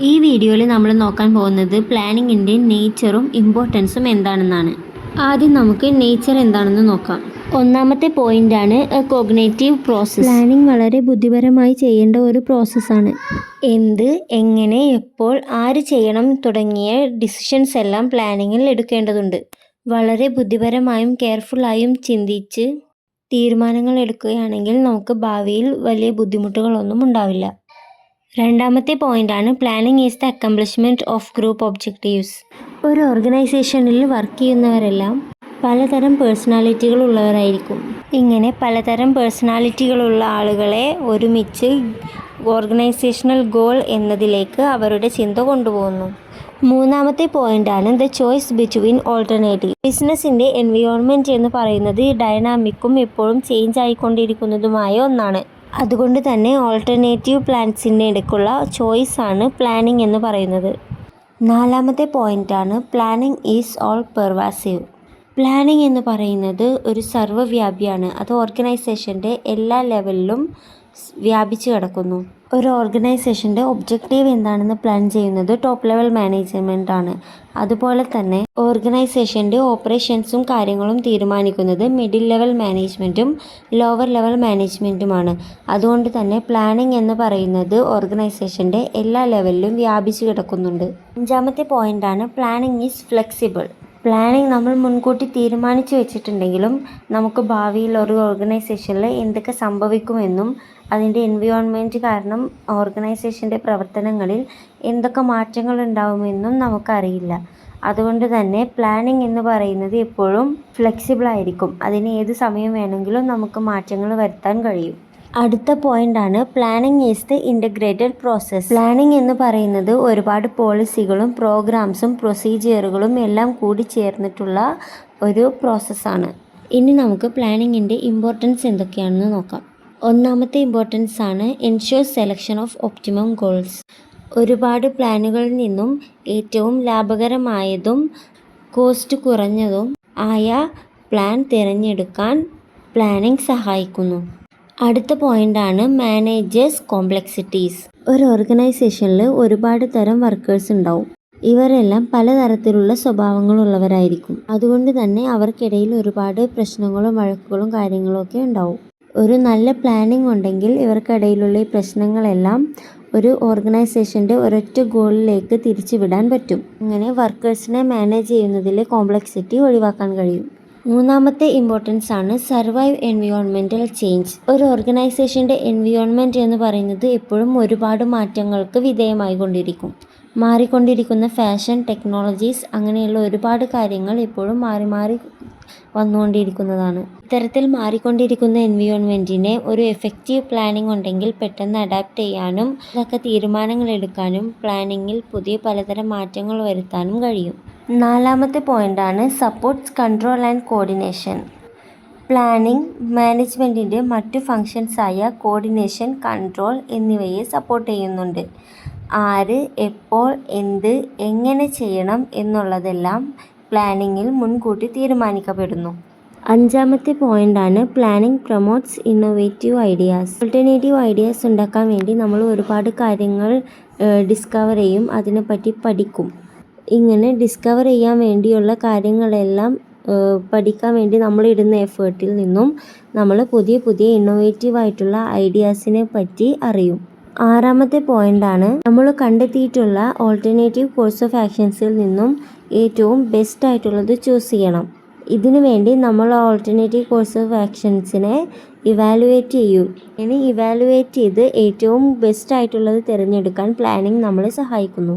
ഈ വീഡിയോയിൽ നമ്മൾ നോക്കാൻ പോകുന്നത് പ്ലാനിങ്ങിൻ്റെ നേച്ചറും ഇമ്പോർട്ടൻസും എന്താണെന്നാണ്. ആദ്യം നമുക്ക് നേച്ചർ എന്താണെന്ന് നോക്കാം. ഒന്നാമത്തെ പോയിന്റാണ് കോഗ്നേറ്റീവ് പ്രോസസ്സ്. പ്ലാനിങ് വളരെ ബുദ്ധിപരമായി ചെയ്യേണ്ട ഒരു പ്രോസസ്സാണ്. എന്ത്, എങ്ങനെ, എപ്പോൾ, ആര് ചെയ്യണം തുടങ്ങിയ ഡിസിഷൻസ് എല്ലാം പ്ലാനിങ്ങിൽ എടുക്കേണ്ടതുണ്ട്. വളരെ ബുദ്ധിപരമായും കെയർഫുള്ളായും ചിന്തിച്ച് തീരുമാനങ്ങൾ എടുക്കുകയാണെങ്കിൽ നമുക്ക് ഭാവിയിൽ വലിയ ബുദ്ധിമുട്ടുകളൊന്നും ഉണ്ടാവില്ല. രണ്ടാമത്തെ പോയിന്റാണ് planning is the accomplishment of group objectives. ഒരു ഓർഗനൈസേഷനിൽ വർക്ക് ചെയ്യുന്നവരെല്ലാം പലതരം പേഴ്സണാലിറ്റികൾ ഉള്ളവരായിരിക്കും. ഇങ്ങനെ പലതരം പേഴ്സണാലിറ്റികളുള്ള ആളുകളെ ഒരുമിച്ച് ഓർഗനൈസേഷണൽ ഗോൾ എന്നതിലേക്ക് അവരുടെ ചിന്ത കൊണ്ടുപോകുന്നു. മൂന്നാമത്തെ പോയിന്റാണ് ദ ചോയ്സ് ബിറ്റ്വീൻ ഓൾട്ടർനേറ്റീവ്. ബിസിനസ്സിൻ്റെ എൻവയോൺമെൻറ്റ് എന്ന് പറയുന്നത് ഡൈനാമിക്കും എപ്പോഴും ചേഞ്ച് ആയിക്കൊണ്ടിരിക്കുന്നതുമായ ഒന്നാണ്. അതുകൊണ്ട് തന്നെ ഓൾട്ടർനേറ്റീവ് പ്ലാൻസിൻ്റെ ഇടയ്ക്കുള്ള ചോയ്സാണ് പ്ലാനിങ് എന്ന് പറയുന്നത്. നാലാമത്തെ പോയിന്റാണ് planning is all pervasive. Planning എന്ന് പറയുന്നത് ഒരു സർവ്വവ്യാപിയാണ്. അത് ഓർഗനൈസേഷൻ്റെ എല്ലാ ലെവലിലും വ്യാപിച്ചു കിടക്കുന്നു. ഒരു ഓർഗനൈസേഷൻ്റെ ഒബ്ജക്റ്റീവ് എന്താണെന്ന് പ്ലാൻ ചെയ്യുന്നത് ടോപ്പ് ലെവൽ മാനേജ്മെൻ്റ് ആണ്. അതുപോലെ തന്നെ ഓർഗനൈസേഷൻ്റെ ഓപ്പറേഷൻസും കാര്യങ്ങളും തീരുമാനിക്കുന്നത് മിഡിൽ ലെവൽ മാനേജ്മെൻറ്റും ലോവർ ലെവൽ മാനേജ്മെൻറ്റുമാണ്. അതുകൊണ്ട് തന്നെ പ്ലാനിങ് എന്ന് പറയുന്നത് ഓർഗനൈസേഷൻ്റെ എല്ലാ ലെവലിലും വ്യാപിച്ചു കിടക്കുന്നുണ്ട്. അഞ്ചാമത്തെ പോയിൻ്റാണ് പ്ലാനിങ് ഈസ് ഫ്ലെക്സിബിൾ. പ്ലാനിങ് നമ്മൾ മുൻകൂട്ടി തീരുമാനിച്ചു വെച്ചിട്ടുണ്ടെങ്കിലും നമുക്ക് ഭാവിയിൽ ഒരു ഓർഗനൈസേഷനിൽ എന്തൊക്കെ സംഭവിക്കുമെന്നും അതിൻ്റെ എൻവയോൺമെൻറ്റ് കാരണം ഓർഗനൈസേഷൻ്റെ പ്രവർത്തനങ്ങളിൽ എന്തൊക്കെ മാറ്റങ്ങൾ ഉണ്ടാവുമെന്നും നമുക്കറിയില്ല. അതുകൊണ്ട് തന്നെ പ്ലാനിങ് എന്ന് പറയുന്നത് എപ്പോഴും ഫ്ലെക്സിബിളായിരിക്കും. അതിന് ഏത് സമയം വേണമെങ്കിലും നമുക്ക് മാറ്റങ്ങൾ വരുത്താൻ കഴിയും. അടുത്ത പോയിന്റാണ് planning is the integrated process. Planning എന്ന് പറയുന്നത് ഒരുപാട് പോളിസികളും പ്രോഗ്രാംസും പ്രൊസീജിയറുകളും എല്ലാം കൂടി ചേർന്നിട്ടുള്ള ഒരു പ്രോസസ്സാണ്. ഇനി നമുക്ക് പ്ലാനിങ്ങിൻ്റെ ഇമ്പോർട്ടൻസ് എന്തൊക്കെയാണെന്ന് നോക്കാം. ഒന്നാമത്തെ ഇമ്പോർട്ടൻസ് ആണ് ensure selection of optimum goals. ഒരുപാട് പ്ലാനുകളിൽ നിന്നും ഏറ്റവും ലാഭകരമായതും കോസ്റ്റ് കുറഞ്ഞതും ആയ പ്ലാൻ തിരഞ്ഞെടുക്കാൻ പ്ലാനിങ് സഹായിക്കുന്നു. അടുത്ത പോയിന്റാണ് മാനേജേഴ്സ് കോംപ്ലക്സിറ്റീസ്. ഒരു ഓർഗനൈസേഷനിൽ ഒരുപാട് തരം വർക്കേഴ്സ് ഉണ്ടാവും. ഇവരെല്ലാം പലതരത്തിലുള്ള സ്വഭാവങ്ങളുള്ളവരായിരിക്കും. അതുകൊണ്ട് തന്നെ അവർക്കിടയിൽ ഒരുപാട് പ്രശ്നങ്ങളും വഴക്കുകളും കാര്യങ്ങളും ഒക്കെ ഉണ്ടാവും. ഒരു നല്ല പ്ലാനിങ് ഉണ്ടെങ്കിൽ ഇവർക്കിടയിലുള്ള ഈ പ്രശ്നങ്ങളെല്ലാം ഒരു ഓർഗനൈസേഷൻ്റെ ഒരൊറ്റ ഗോളിലേക്ക് തിരിച്ചു വിടാൻ പറ്റും. അങ്ങനെ വർക്കേഴ്സിനെ മാനേജ് ചെയ്യുന്നതിലെ കോംപ്ലക്സിറ്റി ഒഴിവാക്കാൻ കഴിയും. മൂന്നാമത്തെ ഇമ്പോർട്ടൻസ് ആണ് സർവൈവ് എൻവയോൺമെൻറ്റൽ ചേഞ്ച്. ഒരു ഓർഗനൈസേഷൻ്റെ എൻവയോൺമെൻറ്റ് എന്ന് പറയുന്നത് എപ്പോഴും ഒരുപാട് മാറ്റങ്ങൾക്ക് വിധേയമായിക്കൊണ്ടിരിക്കും. മാറിക്കൊണ്ടിരിക്കുന്ന ഫാഷൻ, ടെക്നോളജീസ് അങ്ങനെയുള്ള ഒരുപാട് കാര്യങ്ങൾ എപ്പോഴും മാറി മാറി വന്നുകൊണ്ടിരിക്കുന്നതാണ്. ഇത്തരത്തിൽ മാറിക്കൊണ്ടിരിക്കുന്ന എൻവയോൺമെൻറ്റിനെ ഒരു എഫക്റ്റീവ് പ്ലാനിങ് ഉണ്ടെങ്കിൽ പെട്ടെന്ന് അഡാപ്റ്റ് ചെയ്യാനും അതൊക്കെ തീരുമാനങ്ങൾ എടുക്കാനും പ്ലാനിങ്ങിൽ പുതിയ പലതരം മാറ്റങ്ങൾ വരുത്താനും കഴിയും. നാലാമത്തെ പോയിന്റാണ് supports control and coordination. Planning മാനേജ്മെൻറ്റിൻ്റെ മറ്റു ഫങ്ഷൻസായ കോർഡിനേഷൻ, കൺട്രോൾ എന്നിവയെ സപ്പോർട്ട് ചെയ്യുന്നുണ്ട്. ആര്, എപ്പോൾ, എന്ത്, എങ്ങനെ ചെയ്യണം എന്നുള്ളതെല്ലാം പ്ലാനിങ്ങിൽ മുൻകൂട്ടി തീരുമാനിക്കപ്പെടുന്നു. അഞ്ചാമത്തെ പോയിന്റാണ് planning promotes innovative ideas. Alternative ideas ഉണ്ടാക്കാൻ വേണ്ടി നമ്മൾ ഒരുപാട് കാര്യങ്ങൾ ഡിസ്കവർ ചെയ്യും, അതിനെപ്പറ്റി പഠിക്കും. ഇങ്ങനെ ഡിസ്കവർ ചെയ്യാൻ വേണ്ടിയുള്ള കാര്യങ്ങളെല്ലാം പഠിക്കാൻ വേണ്ടി നമ്മളിടുന്ന എഫേർട്ടിൽ നിന്നും നമ്മൾ പുതിയ പുതിയ ഇന്നോവേറ്റീവ് ആയിട്ടുള്ള ഐഡിയാസിനെ പറ്റി അറിയും. ആറാമത്തെ പോയിന്റാണ് നമ്മൾ കണ്ടെത്തിയിട്ടുള്ള ഓൾട്ടർനേറ്റീവ് കോഴ്സ് ഓഫ് ആക്ഷൻസിൽ നിന്നും ഏറ്റവും ബെസ്റ്റ് ആയിട്ടുള്ളത് ചൂസ് ചെയ്യണം. ഇതിനു വേണ്ടി നമ്മൾ ഓൾട്ടർനേറ്റീവ് കോഴ്സ് ഓഫ് ആക്ഷൻസിനെ ഇവാലുവേറ്റ് ചെയ്യും. ഇനി ഇവാലുവേറ്റ് ചെയ്ത് ഏറ്റവും ബെസ്റ്റ് ആയിട്ടുള്ളത് തിരഞ്ഞെടുക്കാൻ പ്ലാനിങ് നമ്മളെ സഹായിക്കുന്നു.